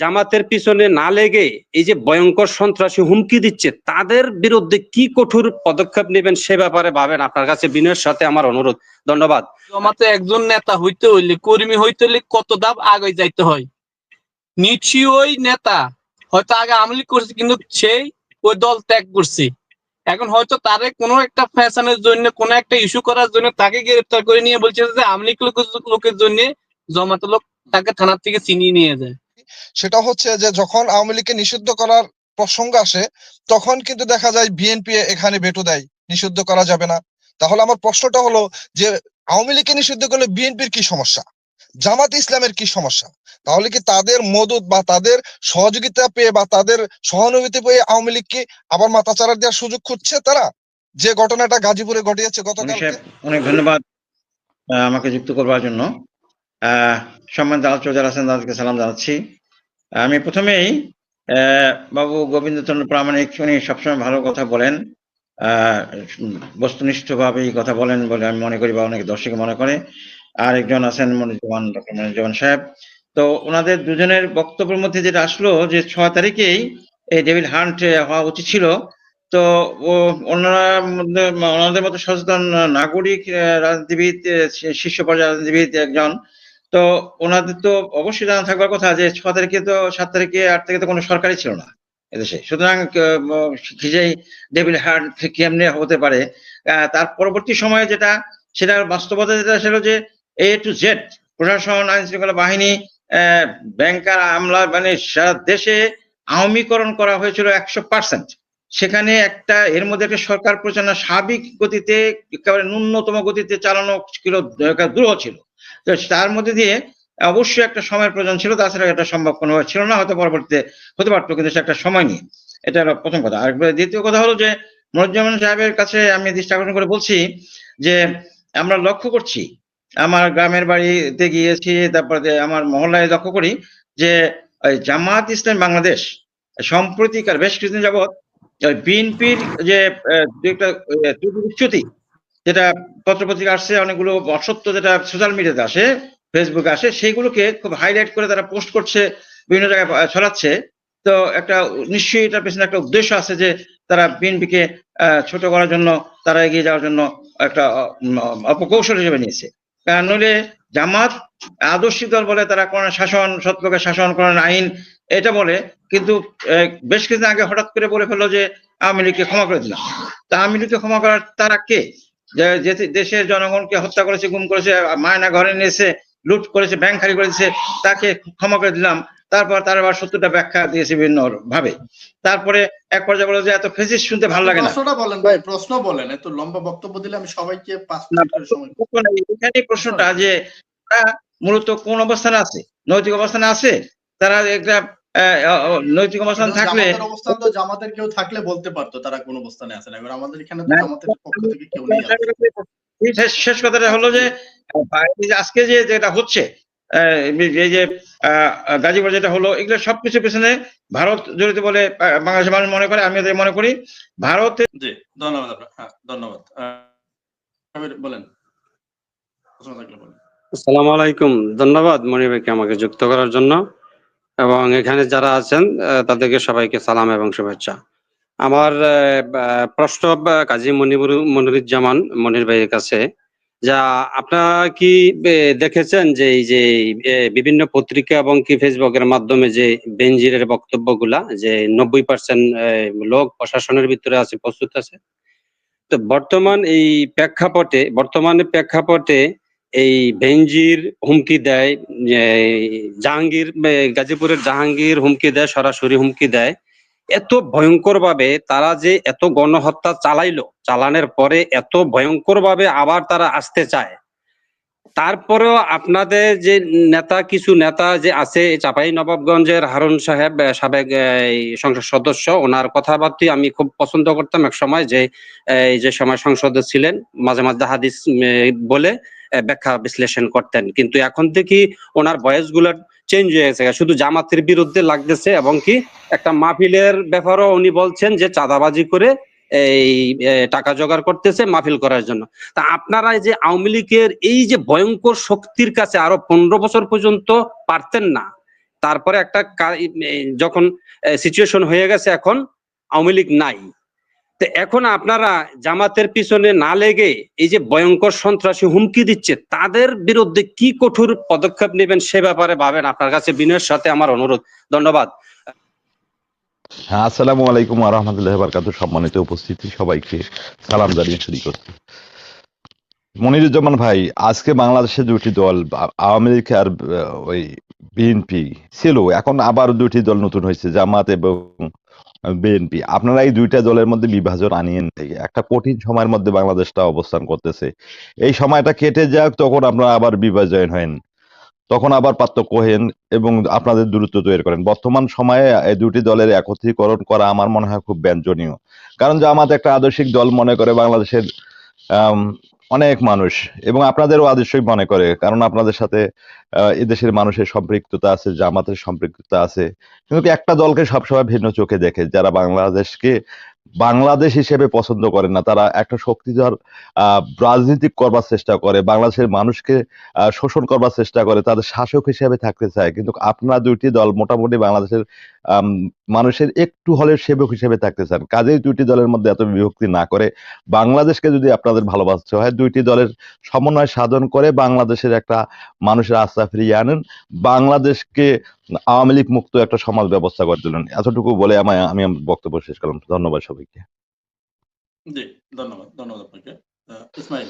জামাতের পিছনে না লেগে এই যে ভয়ঙ্কর সন্ত্রাসী হুমকি দিচ্ছে তাদের বিরুদ্ধে কি কঠোর পদক্ষেপ নেবেন সে ব্যাপারে ভাবেন। আপনার কাছে বিনয়ের সাথে আমার অনুরোধ। ধন্যবাদ। জামাতে একজন নেতা হইতে হইলে, কর্মী হইতে হইলে কত ধাপ আগে যাইতে হয়। নিশ্চয়ই ওই নেতা হয়তো আগে আওয়ামী লীগ করছে, কিন্তু সেই ওই দল ত্যাগ করছে। এখন হয়তো তারে কোনো একটা ফ্যাশনের জন্য, কোনো একটা ইস্যু করার জন্য তাকে গ্রেফতার করে নিয়ে বলছে যে আওয়ামী লীগ লোকের জন্য জামাতের লোক তাকে থানার থেকে ছিনিয়ে নিয়ে যায়। সেটা হচ্ছে যে যখন আওয়ামী লীগকে নিষিদ্ধ করার প্রসঙ্গ আসে তখন কিন্তু দেখা যায় বিএনপি এখানে ভেটো দেয়, নিষিদ্ধ করা যাবে না। তাহলে আমার প্রশ্নটা হলো যে আওয়ামী লীগকে নিষিদ্ধ করলে বিএনপির কি সমস্যা, জামাত ইসলামের কি সমস্যা? তাহলে কি তাদের মদত বা তাদের সহযোগিতা পেয়ে বা তাদের সহানুভূতি পেয়ে আওয়ামী লীগকে আবার মাথাচাড়া দেওয়ার সুযোগ খুঁজছে তারা, যে ঘটনাটা গাজীপুরে ঘটিয়েছে গতকালকে? অনেক ধন্যবাদ আমাকে যুক্ত করবার জন্য। সম্মানিত আলোচক যারা আছেন তাদেরকে সালাম জানাচ্ছি। আমি প্রথমেই বাবু গোবিন্দচন্দ্র প্রামাণিক, উনি সবসময় ভালো কথা বলেন, বস্তুনিষ্ঠভাবেই কথা বলেন বলে আমি মনে করি বা অনেক দর্শক মনে করে। আর একজন আছেন মনিরুজ্জামান, ডক্টর মনিরুজ্জামান সাহেব। তো ওনাদের দুজনের বক্তব্যের মধ্যে যেটা আসলো যে 6 তারিখেই এই ডেভিড হান্ট হওয়া উচিত ছিল। তো ওনাদের মতো সচেতন নাগরিক রাজনীতিবিদ, শীর্ষ পর্যায়ের রাজনীতিবিদ একজন, তো ওনাদের তো অবশ্যই জানা থাকবার কথা যে 6 তারিখে তো 7 তারিখে 8 তারিখে তো কোনো সরকারই ছিল না এদেশে। সুতরাং ডেভিড হান্ট কেমনে হতে পারে? তার পরবর্তী সময়ে যেটা, সেটার বাস্তবতা যেটা ছিল যে A to Z প্রশাসন, আইন শৃঙ্খলা বাহিনী, ব্যাংকার, আমলা, মানে সারা দেশে আওয়ামীকরণ করা হয়েছিল 100%। সেখানে একটা এর মধ্যে একটা সরকার পরিচালনা স্বাভাবিক গতিতে, একেবারে ন্যূনতম গতিতে চালানো ছিল, দুরূহ ছিল। তো তার মধ্যে দিয়ে অবশ্যই একটা সময়ের প্রয়োজন ছিল, তাছাড়া এটা সম্ভব কোনোভাবে ছিল না। হয়তো পরবর্তীতে হতে পারতো, কিন্তু সে একটা সময় নিয়ে। এটা হলো প্রথম কথা। আর দ্বিতীয় কথা হলো যে মনিরুজ্জামান সাহেবের কাছে আমি দৃষ্টি আকর্ষণ করে বলছি যে আমরা লক্ষ্য করছি, আমার গ্রামের বাড়িতে গিয়েছি, তারপরে আমার মহল্লায় লক্ষ্য করি যে জামাত ইসলাম বাংলাদেশ সম্প্রতিকার বেশ কিছুদিন যাবৎ বিএনপির যে উচ্চতি, যেটা পত্রপত্রিকা আসছে, অনেকগুলো অসত্য যেটা সোশ্যাল মিডিয়াতে আসে, ফেসবুকে আসে, সেইগুলোকে খুব হাইলাইট করে তারা পোস্ট করছে, বিভিন্ন জায়গায় ছড়াচ্ছে। তো একটা নিশ্চয়ই এটার পেছনে একটা উদ্দেশ্য আছে যে তারা বিএনপিকে ছোট করার জন্য, তারা এগিয়ে যাওয়ার জন্য একটা অপকৌশল হিসেবে নিয়েছে। কারণ নইলে জামাত আদর্শিক দল বলে, তারা কোরআন শাসন, সৎপক্ষে শাসন, কোরআন আইন এটা বলে, কিন্তু বেশ কিছুদিন আগে হঠাৎ করে বলে ফেললো যে আওয়ামী লীগকে ক্ষমা করে দিলাম। তা আওয়ামী লীগকে ক্ষমা করার তারা কে? যে দেশের জনগণকে হত্যা করেছে, গুম করেছে, মায়না ঘরে নিয়েছে, লুট করেছে, ব্যাংক খালি করে দিয়েছে, তাকে ক্ষমা করে দিলাম। তারপর তার আবার 70টা ব্যাখ্যা দিয়েছে বিভিন্ন ভাবে। তারপরে এক পর্যায়ে বলে যে এত ফেসিস্ট শুনতে ভালো লাগে না। প্রশ্নটা বলেন ভাই, প্রশ্ন বলেন। এত লম্বা বক্তব্য দিলে আমি সবাইকে 5 মিনিট করে সময় দেব। এখানে প্রশ্নটা যে তারা মূলত কোন অবস্থানে আছে, নৈতিক অবস্থানে আছে? তারা একটা নৈতিক অবস্থান থাকলে, জামাতের অবস্থান তো জামাতের কেউ থাকলে বলতে পারতো তারা কোন অবস্থানে আছে না। এবার আমাদের এখানে তো জামাতের পক্ষ থেকে কেউ নেই। শেষ কথাটা হলো যে আজকে যে যেটা হচ্ছে, এই যে গাজীপুর যেটা হলো, এগুলো সবকিছু পেছনে ভারত জড়িত বলে বাংলাদেশের মানুষ মনে করে, আমি মনে করি ভারতে। জি, ধন্যবাদ আপনার। হ্যাঁ, ধন্যবাদ। বলেন। আসসালামু আলাইকুম। ধন্যবাদ মনির ভাইকে আমাকে যুক্ত করার জন্য, এবং এখানে যারা আছেন তাদেরকে সবাইকে সালাম এবং শুভেচ্ছা। আমার প্রশ্ন কাজী মনিরুজ্জামান মনির ভাইয়ের কাছে, যা আপনারা কি দেখেছেন যে এই যে বিভিন্ন পত্রিকা এবং কি ফেসবুকের মাধ্যমে যে বেনজিরের বক্তব্যগুলা, যে 90% লোক প্রশাসনের ভিতরে আছে, প্রস্তুত আছে। তো বর্তমানে প্রেক্ষাপটে এই বেনজির হুমকি দেয়, জাহাঙ্গীর, গাজীপুরের জাহাঙ্গীর হুমকি দেয়, সরাসরি হুমকি দেয়। এত ভয়ঙ্কর ভাবে তারা যে এত গণহত্যা চালানোর পরে এত ভয়ঙ্কর ভাবে আবার তারা আসতে চায়। তারপরেও আপনাদের যে কিছু নেতা যে আছে, চাঁপাইনবাবগঞ্জের হারুন সাহেব, সাবেক সংসদ সদস্য, ওনার কথাবার্তা আমি খুব পছন্দ করতাম এক সময়, যে সময় সংসদে ছিলেন, মাঝে মাঝে হাদিস বলে ব্যাখ্যা বিশ্লেষণ করতেন। কিন্তু এখন থেকে ওনার ভয়েস গুলো চেঞ্জ হয়ে গেছে, শুধু জামাতের বিরুদ্ধে লাগতেছে, এবং কি একটা মাহফিলের ব্যাপারও উনি বলছেন যে চাঁদাবাজি করে এই টাকা জোগাড় করতেছে মাহফিল করার জন্য। তা আপনারা যে আওয়ামী লীগের এই যে ভয়ঙ্কর শক্তির কাছে আরো 15 বছর পর্যন্ত পারতেন না, তারপরে একটা যখন সিচুয়েশন হয়ে গেছে, এখন আওয়ামী লীগ নাই। তো এখন আপনারা জামাতের পিছনে না লেগে এই যে ভয়ঙ্কর সন্ত্রাসী হুমকি দিচ্ছে, তাদের বিরুদ্ধে কি কঠোর পদক্ষেপ নেবেন সে ব্যাপারে ভাবেন। আপনার কাছে বিনয়ের সাথে আমার অনুরোধ। ধন্যবাদ। হ্যাঁ, আসসালামু আলাইকুম ওয়া রাহমাতুল্লাহি ওয়া বারাকাতুহু। সম্মানিত উপস্থিতি সবাইকে সালাম জানিয়ে শুরু করছি। মনিরুজ্জামান ভাই, আজকে বাংলাদেশে দুটি দল, আওয়ামী লীগ আর ওই বিএনপি ছিল, এখন আবার দুটি দল নতুন হয়েছে, জামাত এবং বিএনপি। আপনারা এই দুইটা দলের মধ্যে বিভাজন আনিয়েন থেকে একটা কঠিন সময়ের মধ্যে বাংলাদেশটা অবস্থান করতেছে। এই সময়টা কেটে যাক, তখন আপনারা আবার বিভাজন হন, তখন আবার পার্থক্য হেন এবং আপনাদের দূরত্ব তৈরি করেন। বর্তমান সময়ে এই দুটি দলের একত্রীকরণ করা আমার মনে হয় খুব বাঞ্ছনীয়। কারণ জামাত একটা আদর্শিক দল মনে করে বাংলাদেশের আম, অনেক মানুষ, এবং আপনাদেরও আদর্শই মনে করে, কারণ আপনাদের সাথে এদেশের মানুষের সম্পৃক্ততা আছে, জামাতের সম্পৃক্ততা আছে। কিন্তু একটা দলকে সবসময় ভিন্ন চোখে দেখে, যারা বাংলাদেশকে বাংলাদেশ হিসেবে পছন্দ করে না। তারা একটা শক্তিধর রাজনীতি করবার চেষ্টা করে, বাংলাদেশের মানুষকে শোষণ করবার চেষ্টা করে, তাদের শাসক হিসেবে থাকতে চায়। কিন্তু আপনারা দুইটি দল মোটামুটি বাংলাদেশের মানুষের একটু হলেও সেবক হিসেবে থাকতে চান। কাজেই দুইটি দলের মধ্যে এত বিভক্তি না করে বাংলাদেশকে যদি আপনাদের ভালোবাসতে হয়, দুইটি দলের সমন্বয় সাধন করে বাংলাদেশের একটা মানুষের আস্থা ফিরিয়ে আনেন, বাংলাদেশকে আওয়ামী লীগ মুক্ত একটা সমাজ ব্যবস্থা করে তুলেন। এতটুকু বলে আমি আমার বক্তব্য শেষ করলাম। ধন্যবাদ সবাইকে। জি, ধন্যবাদ আপনাকে। ইসমাইল,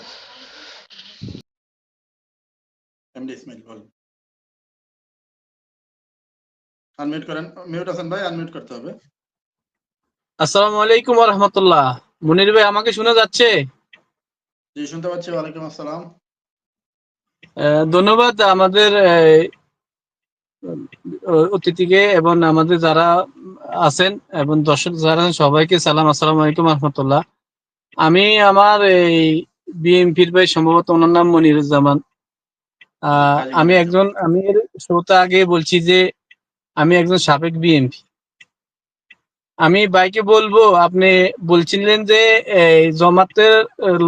এমডি ইসমাইল বলেন। আনমিউট করেন। মিউট আছেন ভাই, আনমিউট করতে হবে। আসসালামু আলাইকুম ওয়া রাহমাতুল্লাহ। মুনির ভাই, আমাকে শোনা যাচ্ছে? জি, শুনতে পাচ্ছি। ওয়ালাইকুম আসসালাম। ধন্যবাদ আমাদের অতিথিকে এবং আমাদের যারা আছেন এবং দর্শক যারা আছেন সবাইকে সালাম, আসসালামু আলাইকুম ওয়া রাহমাতুল্লাহ। আমি আমার এই বিএনপির ভাই, সম্ভবত ওনার নাম মনিরুজ্জামান। আমি এর শুরুতে আগে বলছি যে আমি একজন সাবেক বিএনপি। আমি ভাইকে বলবো, আপনি বলছিলেন যে এই জামাতের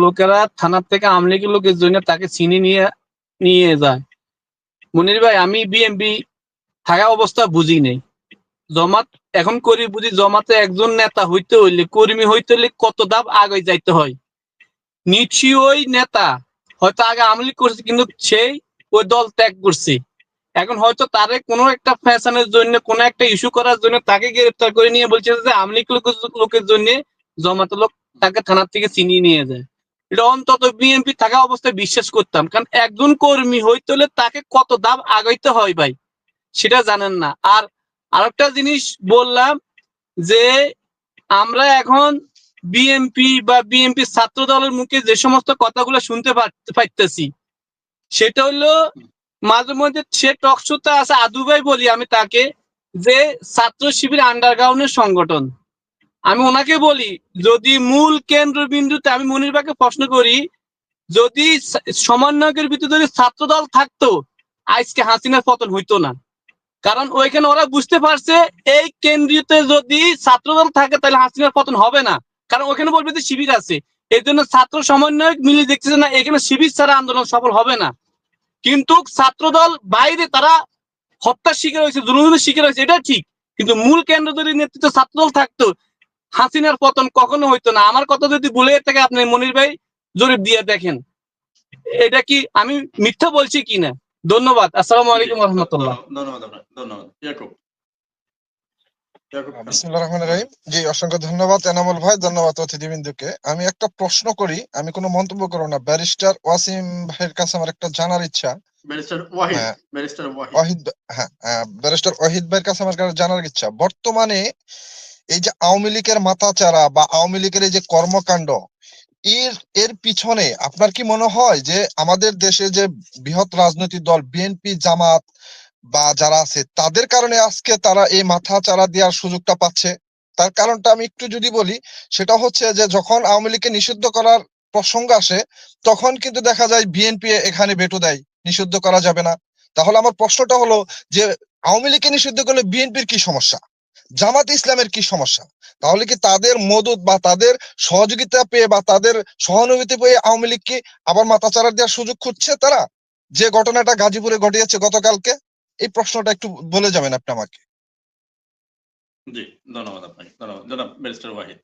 লোকেরা থানার থেকে আওয়ামী লীগের লোকের জন্য তাকে চিনি নিয়ে যায়। মনির ভাই, আমি বিএনপি থাকা অবস্থা বুঝি নেই। জমাত এখন করি বুঝি। জমাতে একজন নেতা হইতে হইলে, কর্মী হইতে হইলে কত ধাপ আগে যাইতে হয়। নিশ্চয়ই ওই নেতা হয়তো আগে আওয়ামী লীগ করছে, কিন্তু সেই ওই দল ত্যাগ করছে। এখন হয়তো তারে কোনো একটা ফ্যাশনের জন্য, কোনো একটা ইস্যু করার জন্য তাকে গ্রেফতার করে নিয়ে বলছে যে আওয়ামী লীগ লোকের জন্য জমাতে লোক তাকে থানার থেকে চিনিয়ে নিয়ে যায়। এটা অন্তত বিএনপি থাকা অবস্থায় বিশ্বাস করতাম, কারণ একজন কর্মী হইতে হলে তাকে কত ধাপ আগাইতে হয় ভাই, সেটা জানেন না। আর আরেকটা জিনিস বললাম যে আমরা এখন বিএনপি বা বিএনপি ছাত্র দলের মুখে যে সমস্ত কথাগুলো শুনতে পাইতেছি, সেটা হলো মাঝে মধ্যে সে টকশোতে আছে, আদু ভাই বলি আমি তাকে, যে ছাত্র শিবির আন্ডারগ্রাউন্ডের সংগঠন। আমি ওনাকে বলি, যদি মূল কেন্দ্রবিন্দুতে, আমি মনির ভাইকে প্রশ্ন করি, যদি সমন্বয়কের ভিতরে যদি ছাত্র দল থাকতো, আজকে হাসিনার পতন হইতো না। কারণ ওইখানে ওরা বুঝতে পারছে এই কেন্দ্রীয়তে যদি ছাত্রদল থাকে তাহলে হাসিনার পতন হবে না, কারণ ওখানে বলবে যে শিবির আছে। এই জন্য ছাত্র সমন্বয়ক মিলে দেখতেছে না এখানে শিবির ছাড়া আন্দোলন সফল হবে না। কিন্তু ছাত্রদল বাইরে তারা হত্যার শিকার হয়েছে, জুলুমের শিকার হয়েছে, এটা ঠিক। কিন্তু মূল কেন্দ্র যদি নেতৃত্ব ছাত্রদল থাকতো, হাসিনার পতন কখনো হইতো না। আমার কথা যদি ভুলে থাকে, আপনি মনির ভাই জরিপ দিয়ে দেখেন এটা কি আমি মিথ্যা বলছি কিনা। ধন্যবাদ। আসসালামু আলাইকুম ওয়া রাহমাতুল্লাহ। ধন্যবাদ আপনাকে। ধন্যবাদ। ইয়াকুব, বিসমিল্লাহির রহমানির রহিম। জি, অসংখ্য ধন্যবাদ এনামুল ভাই, ধন্যবাদ অতিথিবৃন্দকে। আমি একটা প্রশ্ন করি, আমি কোনো মন্তব্য করব না। ব্যারিস্টার ওয়াসিম ভাইয়ের কাছে আমার একটা জানার ইচ্ছা। ব্যারিস্টার ওয়াহিদ, হ্যাঁ, ব্যারিস্টার ওয়াহিদ। ওয়াহিদ, হ্যাঁ, ব্যারিস্টার ওয়াহিদ ভাইয়ের কাছে আমার জানার ইচ্ছা, বর্তমানে এই যে আওয়ামী লীগের মাথাচাড়া বা আওয়ামী লীগের এই যে কর্মকাণ্ড, এর পিছনে আপনার কি মনে হয় যে আমাদের দেশে যে বৃহৎ রাজনৈতিক দল বিএনপি, জামাত বা যারা আছে, তাদের কারণে আজকে তারা এই মাথাচাড়া দেওয়ার সুযোগটা পাচ্ছে? তার কারণটা আমি একটু যদি বলি, সেটা হচ্ছে যে যখন আওয়ামী লীগকে নিষিদ্ধ করার প্রসঙ্গ আসে, তখন কিন্তু দেখা যায় বিএনপি এখানে ভেটো দেয়, নিষিদ্ধ করা যাবে না। তাহলে আমার প্রশ্নটা হলো যে আওয়ামী লীগকে নিষিদ্ধ করলে বিএনপির কি সমস্যা, জামাত ইসলামের কি সমস্যা? তাহলে কি তাদের মদত বা তাদের সহযোগিতা পেয়ে বা তাদের সহানুভূতি পেয়ে আওয়ামী লীগকে আবার মাথাচাড়া দেওয়ার সুযোগ খুঁজছে তারা, যে ঘটনাটা গাজীপুরে ঘটিয়েছে গতকালকে? এই প্রশ্নটা একটু বলে যাবেন আপনি আমাকে। জি, ধন্যবাদ আপনাকে, ধন্যবাদ জনাব ব্যারিস্টার ওয়াহিদ।